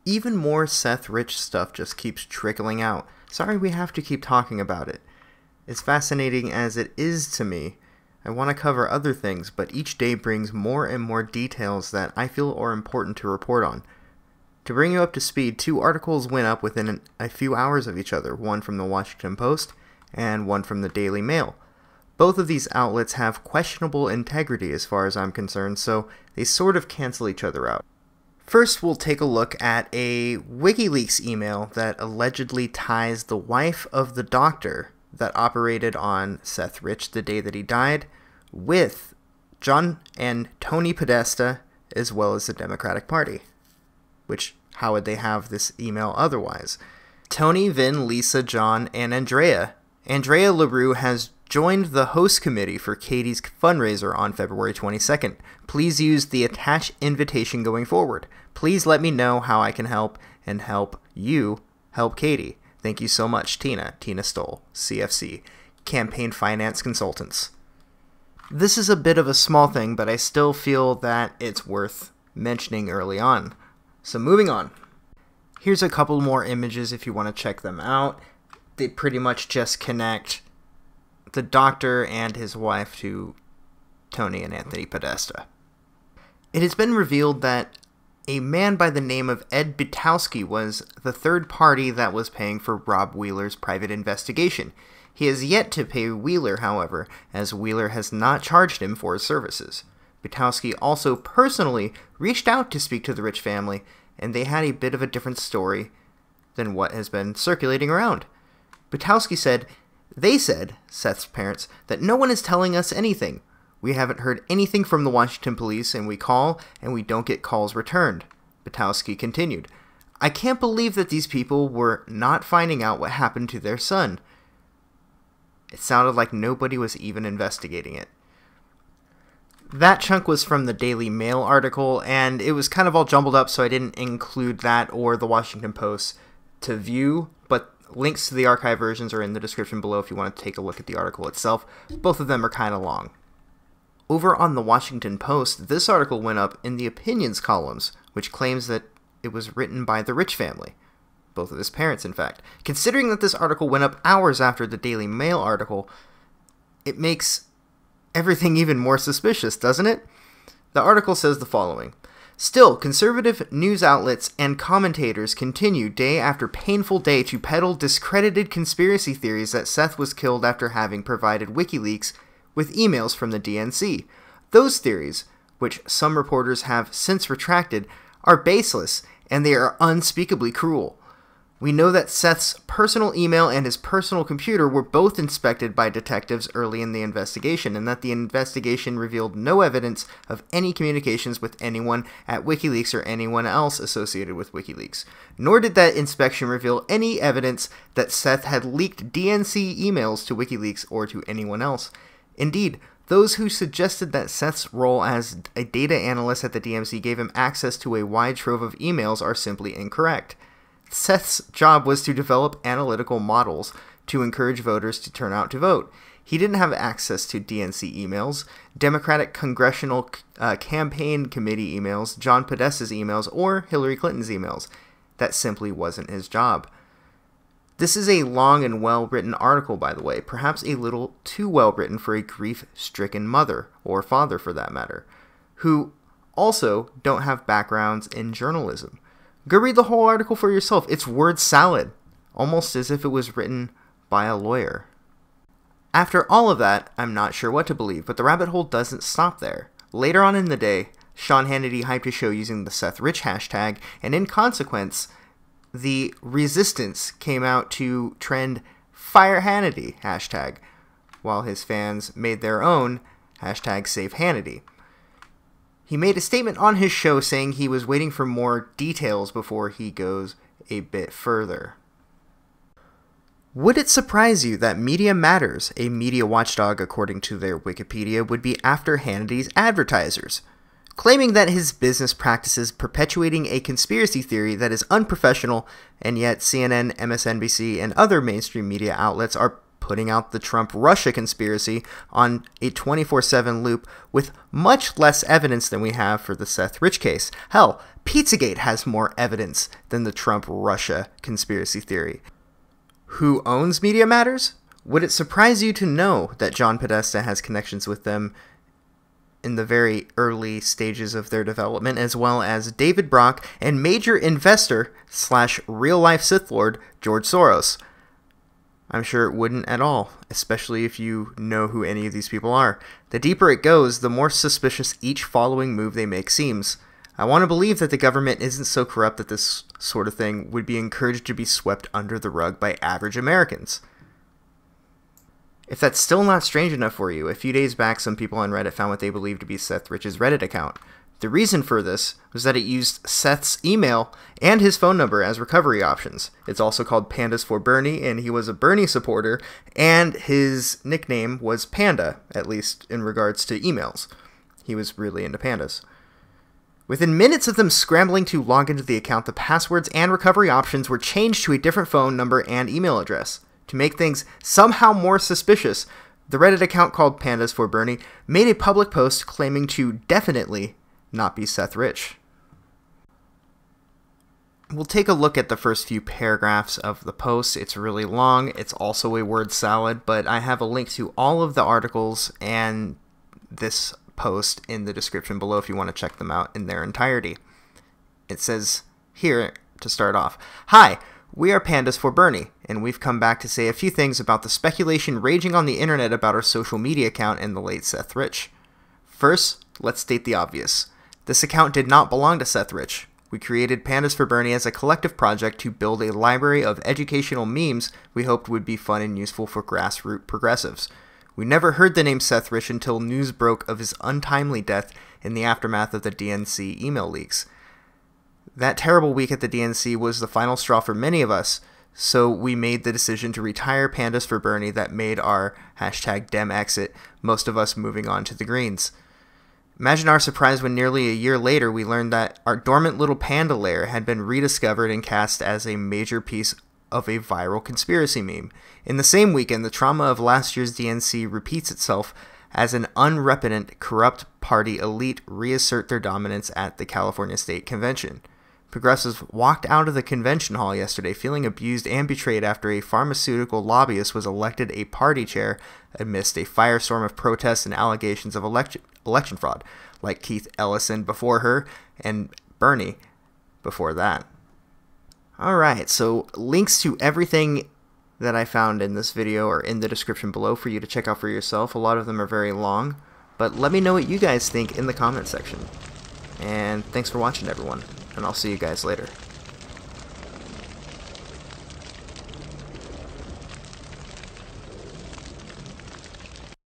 Even more Seth Rich stuff just keeps trickling out. Sorry we have to keep talking about it. As fascinating as it is to me, I want to cover other things, but each day brings more and more details that I feel are important to report on. To bring you up to speed, 2 articles went up within a few hours of each other, one from the Washington Post and one from the Daily Mail. Both of these outlets have questionable integrity as far as I'm concerned, so they sort of cancel each other out. First, we'll take a look at a WikiLeaks email that allegedly ties the wife of the doctor that operated on Seth Rich the day that he died with John and Tony Podesta, as well as the Democratic Party. Which, how would they have this email otherwise? Tony, Vin, Lisa, John, and Andrea. Andrea LaRue has joined the host committee for Katie's fundraiser on February 22nd. Please use the attached invitation going forward. Please let me know how I can help and help you help Katie. Thank you so much, Tina Stoll, CFC, Campaign Finance Consultants. This is a bit of a small thing, but I still feel that it's worth mentioning early on. So moving on. Here's a couple more images if you want to check them out. They pretty much just connect the doctor and his wife to Tony and Anthony Podesta. It has been revealed that a man by the name of Ed Butowski was the third party that was paying for Rob Wheeler's private investigation. He has yet to pay Wheeler, however, as Wheeler has not charged him for his services. Butowski also personally reached out to speak to the Rich family, and they had a bit of a different story than what has been circulating around. Butowski said, "They said, Seth's parents, that no one is telling us anything. We haven't heard anything from the Washington police, and we call, and we don't get calls returned." Butowski continued, "I can't believe that these people were not finding out what happened to their son." It sounded like nobody was even investigating it. That chunk was from the Daily Mail article, and it was kind of all jumbled up, so I didn't include that or the Washington Post to view, but links to the archive versions are in the description below if you want to take a look at the article itself. Both of them are kind of long. Over on the Washington Post, this article went up in the opinions columns, which claims that it was written by the Rich family. Both of his parents, in fact. Considering that this article went up hours after the Daily Mail article, it makes everything even more suspicious, doesn't it? The article says the following. Still, conservative news outlets and commentators continue day after painful day to peddle discredited conspiracy theories that Seth was killed after having provided WikiLeaks with emails from the DNC. Those theories, which some reporters have since retracted, are baseless, and they are unspeakably cruel. We know that Seth's personal email and his personal computer were both inspected by detectives early in the investigation, and that the investigation revealed no evidence of any communications with anyone at WikiLeaks or anyone else associated with WikiLeaks. Nor did that inspection reveal any evidence that Seth had leaked DNC emails to WikiLeaks or to anyone else. Indeed, those who suggested that Seth's role as a data analyst at the DNC gave him access to a wide trove of emails are simply incorrect. Seth's job was to develop analytical models to encourage voters to turn out to vote. He didn't have access to DNC emails, Democratic Congressional Campaign Committee emails, John Podesta's emails, or Hillary Clinton's emails. That simply wasn't his job. This is a long and well-written article, by the way, perhaps a little too well-written for a grief-stricken mother, or father for that matter, who also don't have backgrounds in journalism. Go read the whole article for yourself. It's word salad, almost as if it was written by a lawyer. After all of that, I'm not sure what to believe, but the rabbit hole doesn't stop there. Later on in the day, Sean Hannity hyped his show using the Seth Rich hashtag, and in consequence, the resistance came out to trend Fire Hannity hashtag, while his fans made their own hashtag Save Hannity. He made a statement on his show saying he was waiting for more details before he goes a bit further. Would it surprise you that Media Matters, a media watchdog according to their Wikipedia, would be after Hannity's advertisers, claiming that his business practices perpetuating a conspiracy theory that is unprofessional, and yet CNN, MSNBC, and other mainstream media outlets are putting out the Trump-Russia conspiracy on a 24/7 loop with much less evidence than we have for the Seth Rich case. Hell, Pizzagate has more evidence than the Trump-Russia conspiracy theory. Who owns Media Matters? Would it surprise you to know that John Podesta has connections with them in the very early stages of their development, as well as David Brock and major investor / real-life Sith Lord George Soros? I'm sure it wouldn't at all, especially if you know who any of these people are. The deeper it goes, the more suspicious each following move they make seems. I want to believe that the government isn't so corrupt that this sort of thing would be encouraged to be swept under the rug by average Americans. If that's still not strange enough for you, a few days back some people on Reddit found what they believed to be Seth Rich's Reddit account. The reason for this was that it used Seth's email and his phone number as recovery options. It's also called Pandas for Bernie, and he was a Bernie supporter, and his nickname was Panda, at least in regards to emails. He was really into pandas. Within minutes of them scrambling to log into the account, the passwords and recovery options were changed to a different phone number and email address. To make things somehow more suspicious, the Reddit account called Pandas for Bernie made a public post claiming to definitely not be Seth Rich. We'll take a look at the first few paragraphs of the post. It's really long. It's also a word salad, but I have a link to all of the articles and this post in the description below if you want to check them out in their entirety. It says here, to start off, "Hi, we are Pandas for Bernie, and we've come back to say a few things about the speculation raging on the internet about our social media account and the late Seth Rich. First, let's state the obvious. This account did not belong to Seth Rich. We created Pandas for Bernie as a collective project to build a library of educational memes we hoped would be fun and useful for grassroots progressives. We never heard the name Seth Rich until news broke of his untimely death in the aftermath of the DNC email leaks. That terrible week at the DNC was the final straw for many of us, so we made the decision to retire Pandas for Bernie that made our #DemExit, most of us moving on to the Greens. Imagine our surprise when nearly a year later we learned that our dormant little panda lair had been rediscovered and cast as a major piece of a viral conspiracy meme. In the same weekend, the trauma of last year's DNC repeats itself as an unrepentant, corrupt party elite reassert their dominance at the California State Convention. Progressives walked out of the convention hall yesterday feeling abused and betrayed after a pharmaceutical lobbyist was elected a party chair amidst a firestorm of protests and allegations of election fraud, like Keith Ellison before her and Bernie before that. Alright, so links to everything that I found in this video are in the description below for you to check out for yourself. A lot of them are very long, but let me know what you guys think in the comment section. And thanks for watching, everyone, and I'll see you guys later.